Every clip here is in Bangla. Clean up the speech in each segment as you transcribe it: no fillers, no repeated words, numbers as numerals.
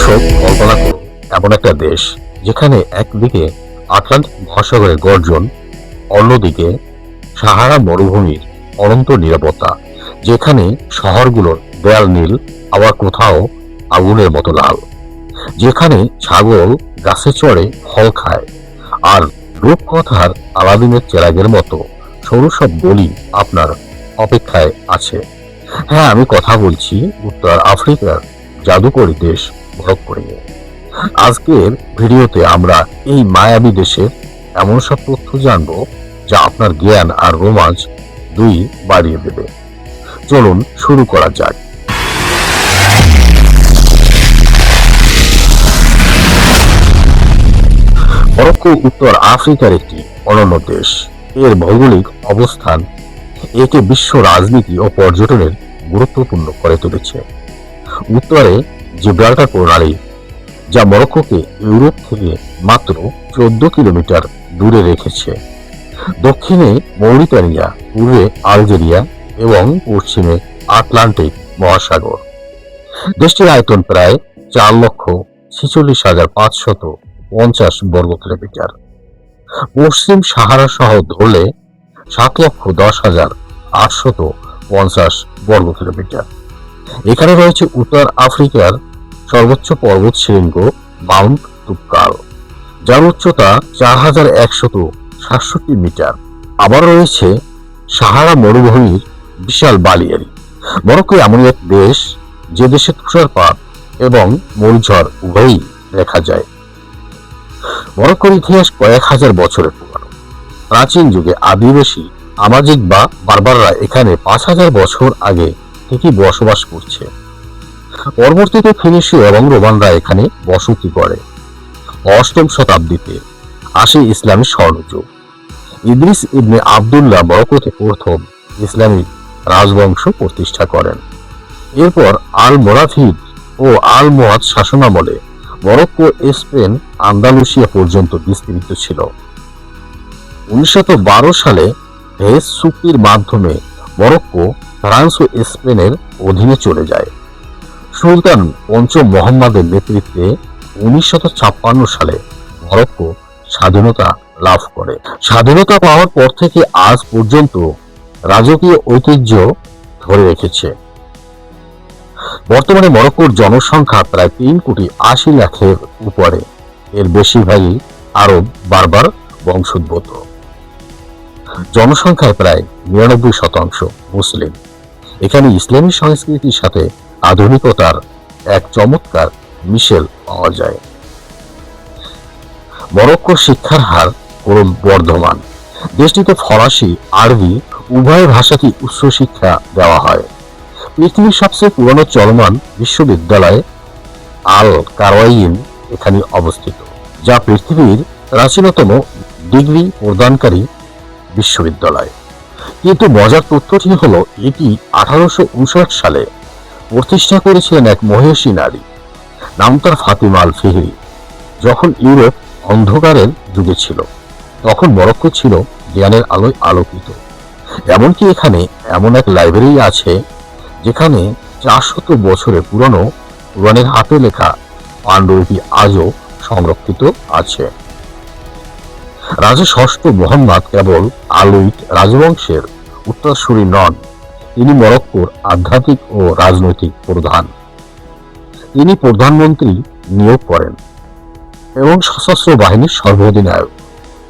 দর্শক, কল্পনা করুন এমন একটা দেশ যেখানে একদিকে আটলান্টিক মহাসাগরের গর্জন, অন্যদিকে সাহারা মরুভূমির অনন্ত নিরাপত্তা, যেখানে শহরগুলোর দেয়াল নীল আবার কোথাও আগুনের মতো লাল, যেখানে ছাগল গাছে চড়ে ফল খায় আর রূপকথার আলাদিনের চেরাগের মতো সরু সব গলি আপনার অপেক্ষায় আছে। হ্যাঁ, আমি কথা বলছি উত্তর আফ্রিকার জাদুকরী দেশ মরক্কো নিয়ে। আজকের ভিডিওতে আমরা এই মায়াবী দেশের এমন সব তথ্য জানবো যা আপনার জ্ঞান আর রোমাঞ্চ দুই বাড়িয়ে দেবে। চলুন শুরু করা যাক। মরক্কো উত্তর আফ্রিকার একটি অনন্য দেশ। এর ভৌগোলিক অবস্থান একে বিশ্ব রাজনীতি ও পর্যটনের গুরুত্বপূর্ণ করে তুলেছে। উত্তরে জিব্রাল্টার প্রণালী, যা মরক্কোকে ইউরোপ থেকে মাত্র 14 কিলোমিটার দূরে রেখেছে। দক্ষিণে মৌরিতানিয়া, পূর্বে আলজেরিয়া এবং পশ্চিমে আটলান্টিক মহাসাগর। দেশটির আয়তন প্রায় 4,46,550 বর্গ কিলোমিটার। পশ্চিম সাহারা সহ ধরলে 7,10,850 বর্গ কিলোমিটার। এখানে রয়েছে উত্তর আফ্রিকার সর্বোচ্চ পর্বত শৃঙ্গ মাউন্ট তুপকাল, যার উচ্চতা 4,167 মিটার। আবার রয়েছে সাহারা মরুভূমির বিশাল বালিয়ারি। মরক্কো এমন এক দেশ যে দেশে তুষারপাত এবং মরুঝড় উভয়ই দেখা যায়। মরক্কোর ইতিহাস কয়েক হাজার বছরের পুরানো। প্রাচীন যুগে আদিবাসী আমাজিক বা বারবাররা এখানে 5,000 বছর আগে থেকেই বসবাস করছে। পরবর্তীতে ফিনিশীয় এবং রোমানরা এখানে বসতি করে। 8ম শতাব্দীতে আসে ইসলামী স্বর্ণযুগ। ইদ্রিস ইবনে আবদুল্লাহ মরক্কোতে প্রথম ইসলামী রাজবংশ প্রতিষ্ঠা করেন। এরপর আল মোরাভিদ ও আল মোয়াদ শাসনামলে মরক্কো স্পেন আন্দালুসিয়া পর্যন্ত বিস্তৃত ছিল। 1912 সালে ভেজ চুক্তির মাধ্যমে মরক্কো ফ্রান্স ও স্পেনের অধীনে চলে যায়। সুলতান পঞ্চম মোহাম্মদের নেতৃত্বে 1956 সালে মরক্কো স্বাধীনতা লাভ করে। স্বাধীনতা পাওয়ার পর থেকে আজ পর্যন্ত রাজকীয় ঐতিহ্য ধরে রেখেছে। বর্তমানে মরক্কোর জনসংখ্যা প্রায় 3,80,00,000-এর উপরে। এর বেশিরভাগই আরব বারবার বংশোদ্ভূত। জনসংখ্যায় প্রায় 99% মুসলিম। এখানে ইসলামী সংস্কৃতির সাথে আধুনিকতার এক চমৎকার মিশেল পাওয়া যায়। মরক্কোর শিক্ষার হার ক্রমবর্ধমান। দেশটিতে ফরাসি, আরবি উভয় ভাষাতেই উচ্চ শিক্ষা দেওয়া হয়। পৃথিবীর সবচেয়ে পুরনো চলমান বিশ্ববিদ্যালয় আল কারওয়াইন এখানে অবস্থিত, যা পৃথিবীর প্রাচীনতম ডিগ্রি প্রদানকারী বিশ্ববিদ্যালয়। কিন্তু মজার তথ্যটি হলো এটি 1859 সালে প্রতিষ্ঠা করেছিলেন এক মহিষী নারী, নাম তার ফাতিমা আল ফিহরি। যখন ইউরোপ অন্ধকারের যুগে ছিল, তখন মরক্কো ছিল জ্ঞানের আলোয় আলোকিত। এমনকি এখানে এমন এক লাইব্রেরি আছে যেখানে 400 বছরের পুরনো কুরআনের হাতে লেখা পাণ্ডুলিপি আজও সংরক্ষিত আছে। রাজা ষষ্ঠ মোহাম্মদ কেবল আলুইট রাজবংশের উত্তরসূরি নন, তিনি মরক্কোর আধ্যাত্মিক ও রাজনৈতিক প্রধান। তিনি প্রধানমন্ত্রী নিয়োগ করেন এবং সশস্ত্র বাহিনীর সর্বাধিনায়ক।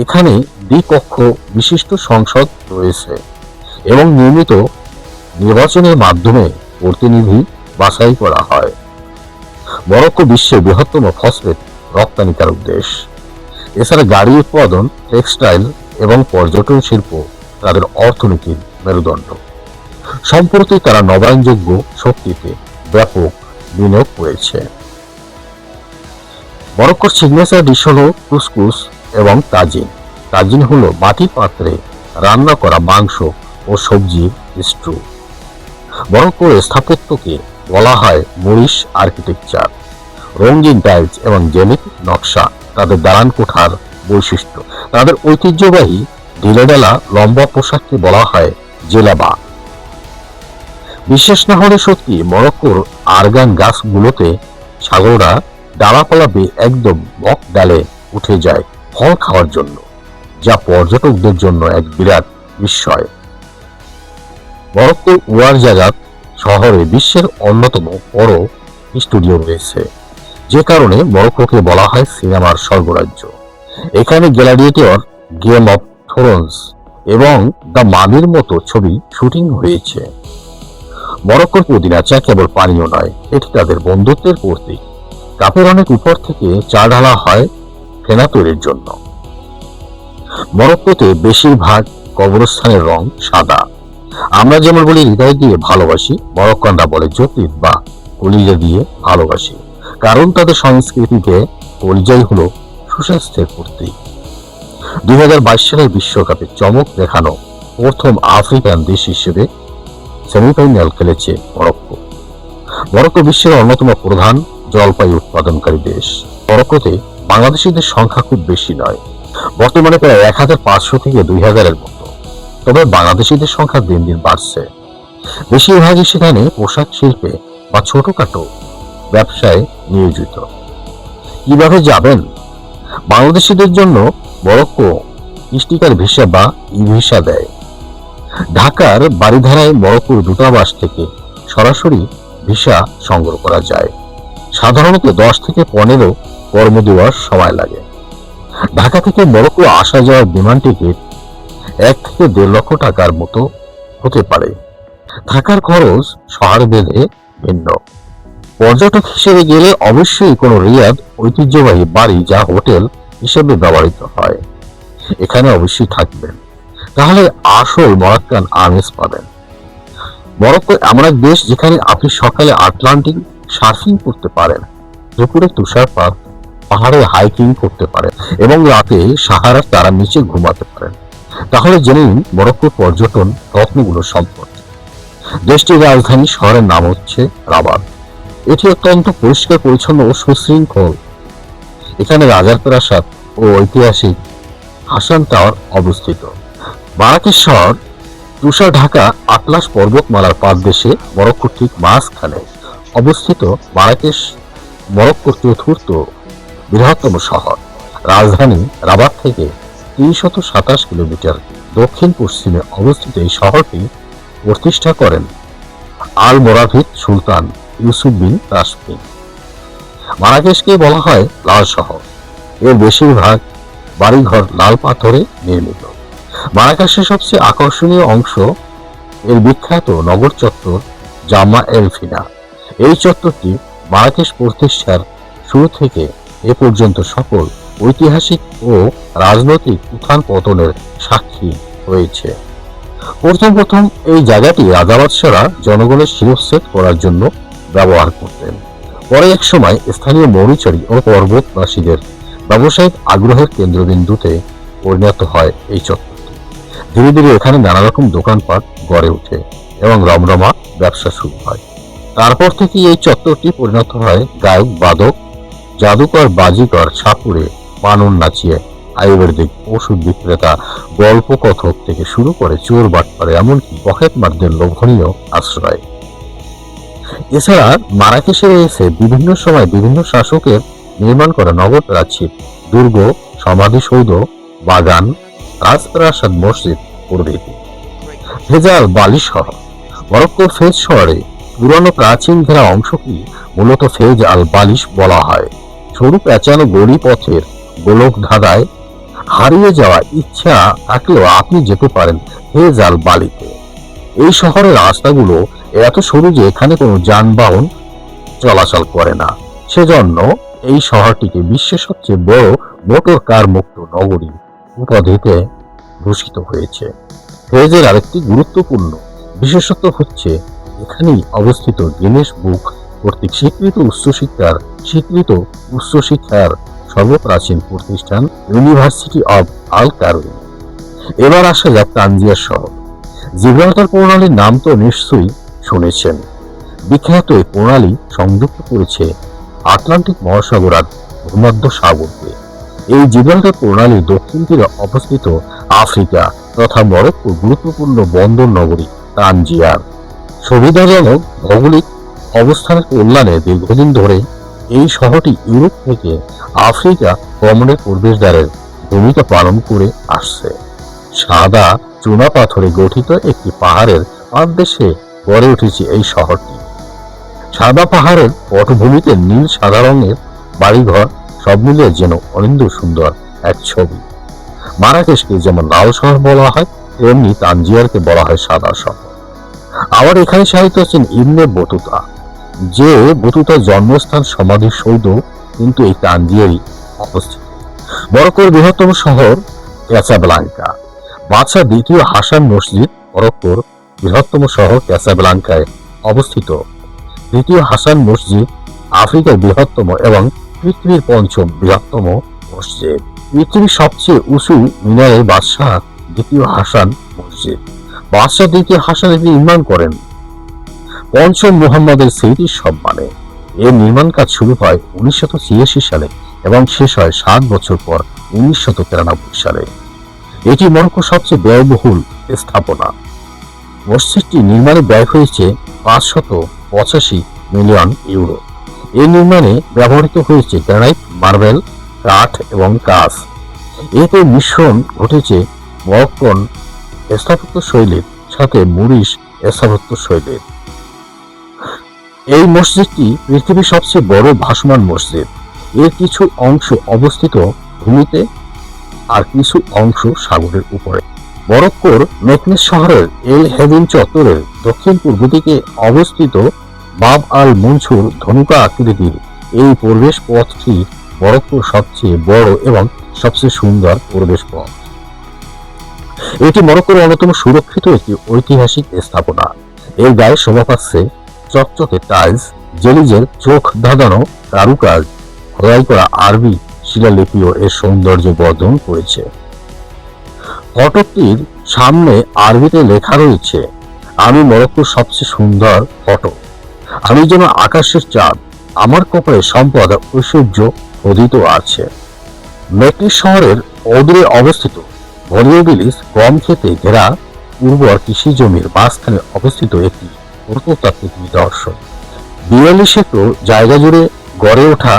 এখানে দ্বিকক্ষ বিশিষ্ট সংসদ রয়েছে এবং নিয়মিত নির্বাচনের মাধ্যমে প্রতিনিধি বাছাই করা হয়। মরক্কো বিশ্বের বৃহত্তম ফসফেট রপ্তানিকারক দেশ। এছাড়া গাড়ি উৎপাদন, টেক্সটাইল এবং পর্যটন শিল্প তাদের অর্থনীতির মেরুদণ্ড। সম্প্রতি তারা নবায়নযোগ্য শক্তিতে ব্যাপক বিনিয়োগ করেছে। মরক্কোর সিগনেচার ডিশ হল কুসকুস এবং তাজিন। তাজিন হলো মাটির পাত্রে রান্না করা মাংস ও সবজির স্টু। মরক্কোর স্থাপত্যকে বলা হয় মরিশ আর্কিটেকচার। রঙিন টাইলস এবং জ্যামিতিক নকশা তাদের দালান কোঠার বৈশিষ্ট্য। তাদের ঐতিহ্যবাহী ঢিলেঢালা লম্বা পোশাককে বলা হয় জেলাবা। বিশ্বাস না হলে সত্যি, মরক্কোর আরগান গাছগুলোতে ছাগলরা ডালাপালা বেয়ে একদম বক ডালে উঠে যায় ফল খাওয়ার জন্য, যা পর্যটকদের জন্য এক বিরাট বিস্ময়। মরক্কোর ওয়ারজাগাত শহরে বিশ্বের অন্যতম বড় স্টুডিও রয়েছে, যে কারণে মরক্কোকে বলা হয় সিনেমার স্বর্গরাজ্য। এখানে গ্ল্যাডিয়েটর, গেম অফ থ্রোনস এবং দ্য মামির মতো ছবি শুটিং হয়েছে। মরক্কোর পুদিনা চা কেবল পানীয় নয়, এটি তাদের বন্ধুত্বের প্রতীক। কাপের অনেক উপর থেকে চা ঢালা হয় ফেনা তৈরির জন্য। মরক্কোতে বেশিরভাগ কবরস্থানের রং সাদা। আমরা যেমন বলি হৃদয় দিয়ে ভালোবাসি, মরক্কানরা বলে যকৃৎ বা কলিজা দিয়ে ভালোবাসি, কারণ তাদের সংস্কৃতিতে কলিজাই হলো সুস্বাস্থ্যের প্রতীক। 2022 সালের বিশ্বকাপে চমক দেখানো প্রথম আফ্রিকান দেশ হিসেবে সেমিফাইনাল খেলেছে মরক্কো। মরক্কো বিশ্বের অন্যতম প্রধান জলপাই উৎপাদনকারী দেশ। মরক্কোতে বাংলাদেশিদের সংখ্যা খুব বেশি নয়, বর্তমানে প্রায় 1500 থেকে 2000-এর মতো। তবে বাংলাদেশিদের সংখ্যা দিন দিন বাড়ছে। বেশিরভাগই সেখানে পোশাক শিল্পে বা ছোটখাটো ব্যবসায় নিয়োজিত। কিভাবে যাবেন? বাংলাদেশিদের জন্য মরক্কো স্টিকার ভিসা বা ই ভিসা দেয়। ঢাকার বারিধারায় মরক্কোর দূতাবাস থেকে সরাসরি ভিসা সংগ্রহ করা যায়। সাধারণত 10 থেকে 15 কর্মদিবস সময় লাগে। ঢাকা থেকে মরক্কো আসা যাওয়ার বিমান টিকিট 1 থেকে 1.5 লক্ষ টাকার মতো হতে পারে। থাকার খরচ শহর ভেদে ভিন্ন। পর্যটক হিসেবে গেলে অবশ্যই কোনো রিয়াদ ঐতিহ্যবাহী বাড়ি যা হোটেল হিসেবে ব্যবহৃত হয়, এখানে অবশ্যই থাকবেন, তাহলে আসল মরক্কান আমেজ পাবেন। মরক্কো এমন এক দেশ যেখানে আপনি সকালে আটলান্টিক সার্ফিং করতে পারেন, দুপুরে তুষারপাত পাহাড়ে হাইকিং করতে পারেন এবং রাতে সাহারার তারার নিচে ঘুমাতে পারেন। তাহলে জেনে নিন মরক্কোর পর্যটন রত্নগুলো সম্পর্কে। দেশটির রাজধানী শহরের নাম হচ্ছে রাবাত। এটি অত্যন্ত পরিষ্কার পরিচ্ছন্ন ও সুশৃঙ্খল। এখানে রাজার প্রাসাদ ও ঐতিহাসিক হাসান টাওয়ার অবস্থিত। মারাকেশ শহর তুষার ঢাকা আটলাস পর্বতমালার পাদদেশে মরক্কোর ঠিক মাঝখানে অবস্থিত। মারাকেশ মরক্কোর চতুর্থ বৃহত্তম শহর। রাজধানী রাবাত থেকে 327 কিলোমিটার দক্ষিণ পশ্চিমে অবস্থিত এই শহরটি প্রতিষ্ঠা করেন আল মোরাভিদ সুলতান ইউসুফ বিন তাসফিন। মারাকেশকে বলা হয় লাল শহর। এর বেশিরভাগ বাড়িঘর লাল পাথরে নির্মিত। মারাকেশের সবচেয়ে আকর্ষণীয় অংশ এর বিখ্যাত নগর চত্বর জামা এল ফিনা। এই চত্বরটি মারাকেশ প্রতিষ্ঠার শুরু থেকে এ পর্যন্ত সকল ঐতিহাসিক ও রাজনৈতিক উত্থান পতনের সাক্ষী হয়েছে। প্রথম এই জায়গাটি রাজাবাদশারা জনগণের শিরচ্ছেদ করার জন্য ব্যবহার করতেন। পরে এক সময় স্থানীয় মৌরিচরী ও পর্বতবাসীদের ব্যবসায়িক আগ্রহের কেন্দ্রবিন্দুতে পরিণত হয় এই চত্বরটি। ধীরে ধীরে এখানে নানা রকম দোকানপাট গড়ে ওঠে এবং রমরমা ব্যবসা শুরু হয়। তারপর থেকে এই চত্বরটি পরিণত হয় গায়ক, বাদক, জাদুকর, বাজিকর, ছাপুরে, বানর নাচিয়ে, আয়ুর্বেদিক ওষুধ বিক্রেতা, গল্প কথক থেকে শুরু করে চোর বাটপারে এমনকি পকেটমারদের লোভনীয় আশ্রয়। এছাড়া মারাকেশে রয়েছে বিভিন্ন সময় বিভিন্ন শাসকের নির্মাণ করা নগর প্রাচীর, দুর্গ, সমাধিসৌধ, বাগান, রাজপ্রাসাদ, মসজিদ প্রভৃতি। ফেজ আল বালিশ শহর। মরক্কোর ফেজ শহরে পুরানো প্রাচীন ঘেরা অংশটি মূলত ফেজ আল বালিশ বলা হয়। সরু পেঁচানো গড়ি পথের গোলক ধাঁধায় হারিয়ে যাওয়া ইচ্ছা থাকলেও আপনি যেতে পারেন ফেজ আল বালিতে। এই শহরের রাস্তাগুলো এত সরু যে এখানে কোনো যানবাহন চলাচল করে না। সেজন্য এই শহরটিকে বিশ্বের সবচেয়ে বড় মোটর কার মুক্ত নগরী উপাধিতে ভূষিত হয়েছে। ফেজের আরেকটি গুরুত্বপূর্ণ বিশেষত্ব হচ্ছে এখানেই অবস্থিত গিনেস বুক কর্তৃক স্বীকৃত উচ্চশিক্ষার সর্বপ্রাচীন প্রতিষ্ঠান ইউনিভার্সিটি অব আল কারুইন। এবার আসা যাক তানজিয়ার শহর। জিব্রাল্টার প্রণালীর নাম তো নিশ্চয়ই শুনেছেন। বিখ্যাত এই প্রণালী সংযুক্ত করেছে আটলান্টিক মহাসাগর আর ভূমধ্য সাগরকে। এই জিব্রাল্টার প্রণালীর দক্ষিণ তীরে অবস্থিত আফ্রিকা তথা মরক্কোর গুরুত্বপূর্ণ বন্দর নগরী তানজিয়ার। সুবিধাজনক ভৌগোলিক অবস্থানের কল্যাণে দীর্ঘদিন ধরে এই শহরটি ইউরোপ থেকে আফ্রিকা গমনের প্রবেশদ্বারের ভূমিকা পালন করে আসছে। সাদা চুনা পাথরে গঠিত একটি পাহাড়ের পাদদেশে গড়ে উঠেছে এই শহরটি। সাদা পাহাড়ের পটভূমিতে নীল সাদা রঙের বাড়িঘর সব মিলিয়ে যেন অনিন্দ সুন্দর এক ছবি। মারাকেশকে যেমন লাল শহর বলা হয়, তেমনি তানজিয়ারকে বলা হয় সাদা শহর। আবার এখানে সাহিত্য আছেন ইবনে বতুতা, যে বতুতার জন্মস্থান সমাধিসৌধ কিন্তু এই তানজিয়ারই অবস্থিত। মরক্কোর বৃহত্তম শহর ক্যাসাব্লাঙ্কা। বাদশাহ দ্বিতীয় হাসান মসজিদ মরক্কোর বৃহত্তম শহর ক্যাসাব্লাঙ্কায় অবস্থিত। দ্বিতীয় হাসান মসজিদ আফ্রিকার বৃহত্তম এবং পৃথিবীর পঞ্চম বৃহত্তম মসজিদ। পৃথিবীর সবচেয়ে উঁচু মিনারের বাদশাহ দ্বিতীয় হাসান মসজিদ। বাদশাহ দ্বিতীয় হাসান এটি নির্মাণ করেন পঞ্চম মুহাম্মদের স্মৃতির সম্মানে। এর নির্মাণ কাজ শুরু হয় 1986 সালে এবং শেষ হয় 7 বছর পর 1993 সালে। এটি মরক্কোর সবচেয়ে ব্যয়বহুল স্থাপনা। মসজিদটি নির্মাণে ব্যয় হয়েছে 585 মিলিয়ন ইউরো। এর নির্মাণে ব্যবহৃত হয়েছে গ্রানাইট, মার্বেল, কাঠ এবং কাঁচ। এতে মিশ্রণ ঘটেছে মরক্কন স্থাপত্য শৈলীর সাথে মুরিশ স্থাপত্য শৈলীর। এই মসজিদটি পৃথিবীর সবচেয়ে বড় ভাসমান মসজিদ। এর কিছু অংশ অবস্থিত ভূমিতে আর কিছু অংশ সাগরের উপরে। মরক্কোর মেকনেস শহরের এল হেদিন চত্বরের দক্ষিণ পূর্ব দিকে অবস্থিত বাব আল মনসুর ধনুকা আকৃতির এই প্রবেশ পথটি মরক্কোর সবচেয়ে বড় এবং সবচেয়ে সুন্দর প্রবেশ পথ। এটি মরক্কোর অন্যতম সুরক্ষিত একটি ঐতিহাসিক স্থাপনা। এর গায়ে শোভা পাচ্ছে চকচকে টাইলস, জেলিজের চোখ ধাঁধানো কারুকাজ, খোদাই করা আরবি শিলালিপিও এর সৌন্দর্য বর্ধন করেছে। ফটকটির সামনে আরবিতে লেখা রয়েছে, আমি মরক্কোর সবচেয়ে সুন্দর ফটক, আমি যেন আকাশের চাঁদ, আমার কপালে সম্পদ ঐশ্বর্য খোদিত আছে। মেকনেস শহরের অদূরে অবস্থিত ভলিওবিলিস গম খেতে ঘেরা উর্বর কৃষি জমির মাঝখানে অবস্থিত একটি প্রত্নতাত্ত্বিক নিদর্শন। 42 একর জায়গা জুড়ে গড়ে ওঠা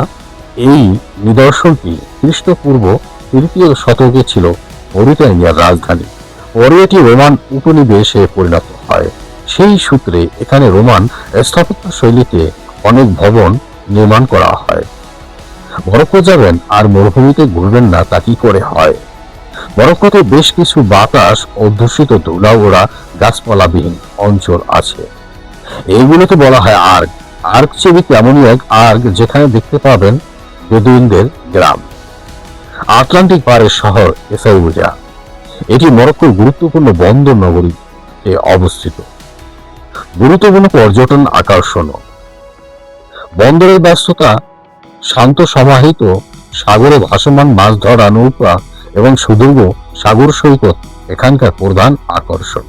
এই নিদর্শনটি খ্রিস্টপূর্ব 3য় শতকে ছিল মরিতানিয়ার রাজধানী। পরে এটি রোমান উপনিবেশে পরিণত হয়। সেই সূত্রে এখানে রোমান স্থাপত্য শৈলীতে অনেক ভবন নির্মাণ করা হয়। মরক্কো যাবেন আর মরুভূমিতে ঘুরবেন না, তা কি করে হয়? মরক্কোতে বেশ কিছু বাতাস অধ্যুষিত ধুলা ওড়া গাছপালাবিহীন অঞ্চল আছে। এইগুলোকে বলা হয় আর্গ। আর্গ ছবিতে এমনই এক আর্গ যেখানে দেখতে পাবেন বেদুইনদের গ্রাম। আটলান্টিক পাড়ের শহর এসাউজা, এটি মরক্কোর গুরুত্বপূর্ণ বন্দর নগরীতে অবস্থিত। গুরুত্বপূর্ণ পর্যটন আকর্ষণ, বন্দরের ব্যস্ততা, শান্ত সমাহিত সাগরে ভাসমান মাছ ধরা নৌকা এবং সুদীর্ঘ সাগর সৈকত এখানকার প্রধান আকর্ষণ।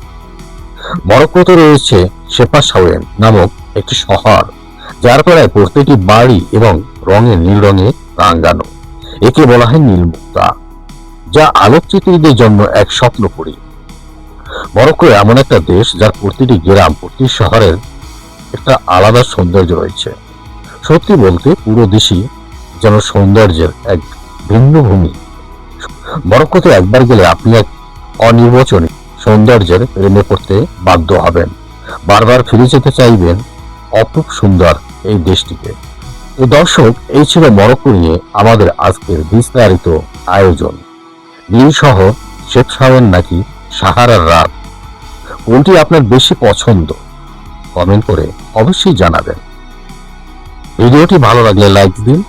মরক্কোতে রয়েছে সেপাসাওয়েন নামক একটি শহর, যার প্রায় প্রতিটি বাড়ি এবং রঙে নীল রঙে রাঙানো। একে বলা হয় নীলমুক্তা, যা আলোকচিত্রীদের জন্য এক স্বপ্নপুরী। মরক্কো এমন একটা দেশ যার প্রতিটি গ্রাম, প্রতি শহরের একটা আলাদা সৌন্দর্য রয়েছে। সত্যি বলতে পুরো দেশই যেন সৌন্দর্যের এক ভিন্ন ভূমি। মরক্কোতে একবার গেলে আপনি এক অনির্বচনীয় সৌন্দর্যের প্রেমে পড়তে বাধ্য হবেন, বারবার ফিরে যেতে চাইবেন অপরূপ সুন্দর এই দেশটিকে। তো দর্শক, এই ছিল মরক্কো নিয়ে আমাদের আজকের বিস্তারিত আয়োজন। নীল শহর, সেপসাওয়েন নাকি সাহারার রাত, কোনটি আপনার বেশি পছন্দ? কমেন্ট করে অবশ্যই জানাবেন। ভিডিওটি ভালো লাগলে লাইক দিন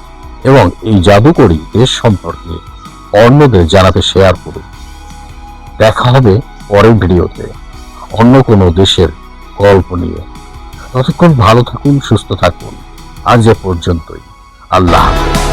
এবং এই জাদুকরী দেশ সম্পর্কে অন্যদের জানাতে শেয়ার করুন। দেখা হবে পরের ভিডিওতে অন্য কোনো দেশের গল্প নিয়ে। ততক্ষণ ভালো থাকুন, সুস্থ থাকুন। আজ এ পর্যন্তই। আল্লাহ হাফেজ।